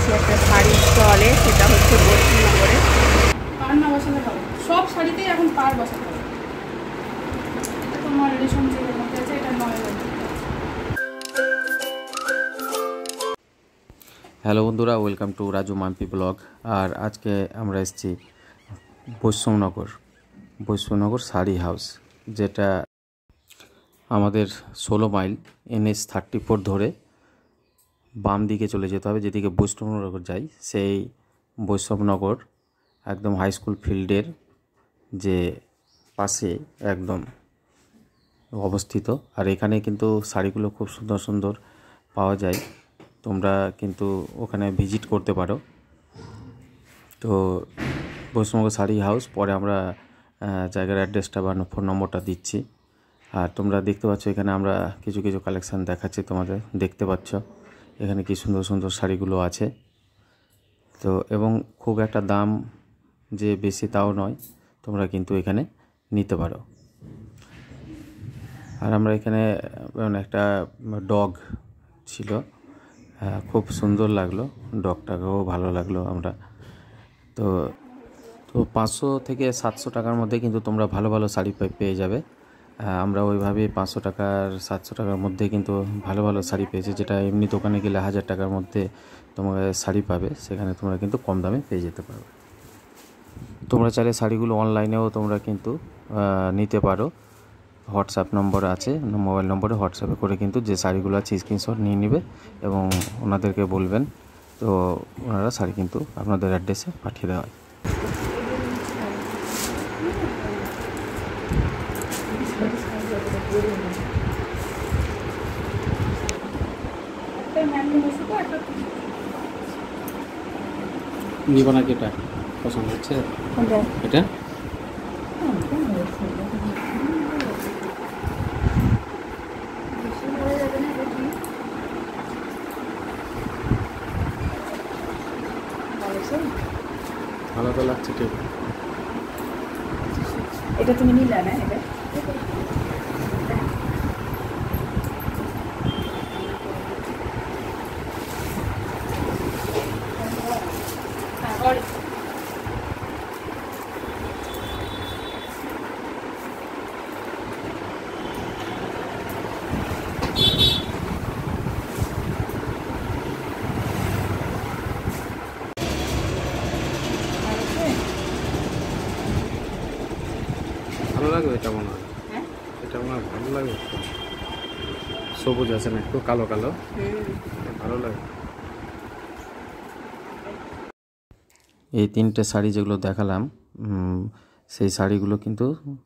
আছি একটা শাড়ির স্টলে, সেটা হচ্ছে বৈষ্ণবনগরে। পার না বসালে হবে, সব শাড়িতেই এখন পার বসাতে হবে। এটা তোমার রিলেশনশিপের মধ্যে আছে, এটা নয়। হ্যালো বন্ধুরা, welcome to Raju Mampi blog. আর আজকে আমরা এসেছি বৈষ্ণবনগর শাড়ি হাউস, যেটা আমাদের 16 মাইল NH-34 ধরে বাম দিকে চলে যেতে হবে, যেদিকে বৈষ্ণবনগর যাই। সেই বৈষ্ণবনগর একদম হাই স্কুল ফিল্ডের যে পাশে একদম অবস্থিত। আর এখানে কিন্তু শাড়িগুলো খুব সুন্দর সুন্দর পাওয়া যায়, তোমরা কিন্তু ওখানে ভিজিট করতে পারো। তো বৈষ্ণবনগর শাড়ি হাউস, পরে আমরা জায়গার অ্যাড্রেসটা বা ফোন নম্বরটা দিচ্ছি। আর তোমরা দেখতে পাচ্ছ এখানে আমরা কিছু কিছু কালেকশান দেখাচ্ছি তোমাদের, দেখতে পাচ্ছ এখানে কি সুন্দর সুন্দর শাড়িগুলো আছে। তো এবং খুব একটা দাম যে বেশি তাও নয়, তোমরা কিন্তু এখানে নিতে পারো। আর আমরা এখানে একটা ডগ ছিল, খুব সুন্দর লাগলো, ডগটাকেও ভালো লাগলো আমরা। তো 500 থেকে 700 টাকার মধ্যে কিন্তু তোমরা ভালো ভালো শাড়ি পেয়ে যাবে। আমরা ওইভাবে 500 টাকার 700 টাকার মধ্যে কিন্তু ভালো ভালো শাড়ি পেয়েছি, যেটা এমনি দোকানে গেলে 1000 টাকার মধ্যে তোমরা শাড়ি পাবে, সেখানে তোমরা কিন্তু কম দামে পেয়ে যেতে পারবে। তোমরা চাইলে শাড়িগুলো অনলাইনেও তোমরা কিন্তু নিতে পারো। হোয়াটসঅ্যাপ নম্বর আছে, মোবাইল নম্বরে হোয়াটসঅ্যাপে করে কিন্তু যে শাড়িগুলো আছে স্ক্রিনশট নিয়ে নেবে এবং ওনাদেরকে বলবেন, তো ওনারা শাড়ি কিন্তু আপনাদের অ্যাড্রেসে পাঠিয়ে দেওয়া হয়। নিব নাকি, এটা পছন্দ হচ্ছে এটা? ভালো তো লাগছে, ঠিক। এটা তুমি নিলে না? এটা ভালো লাগবে এটা মনে হয়, এটা মনে হয় ভালো লাগবে। সবুজ আছে না, একটু কালো কালো, ভালো লাগে। এই 3টে শাড়ি যেগুলো দেখালাম, সেই শাড়িগুলো কিন্তু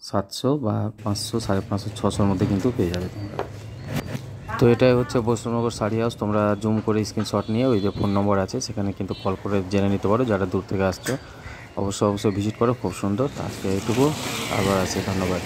700 বা 500, 550, 600-র মধ্যে কিন্তু পেয়ে যাবে তোমরা। তো এটাই হচ্ছে বৈষ্ণবনগর শাড়ি হাউস। তোমরা জুম করে স্ক্রিনশট নিয়ে ওই যে ফোন নম্বর আছে সেখানে কিন্তু কল করে জেনে নিতে পারো, যারা দূর থেকে আসছো। অবশ্যই ভিজিট করো, খুব সুন্দর। আজকে এইটুকু, আবার আসি, ধন্যবাদ।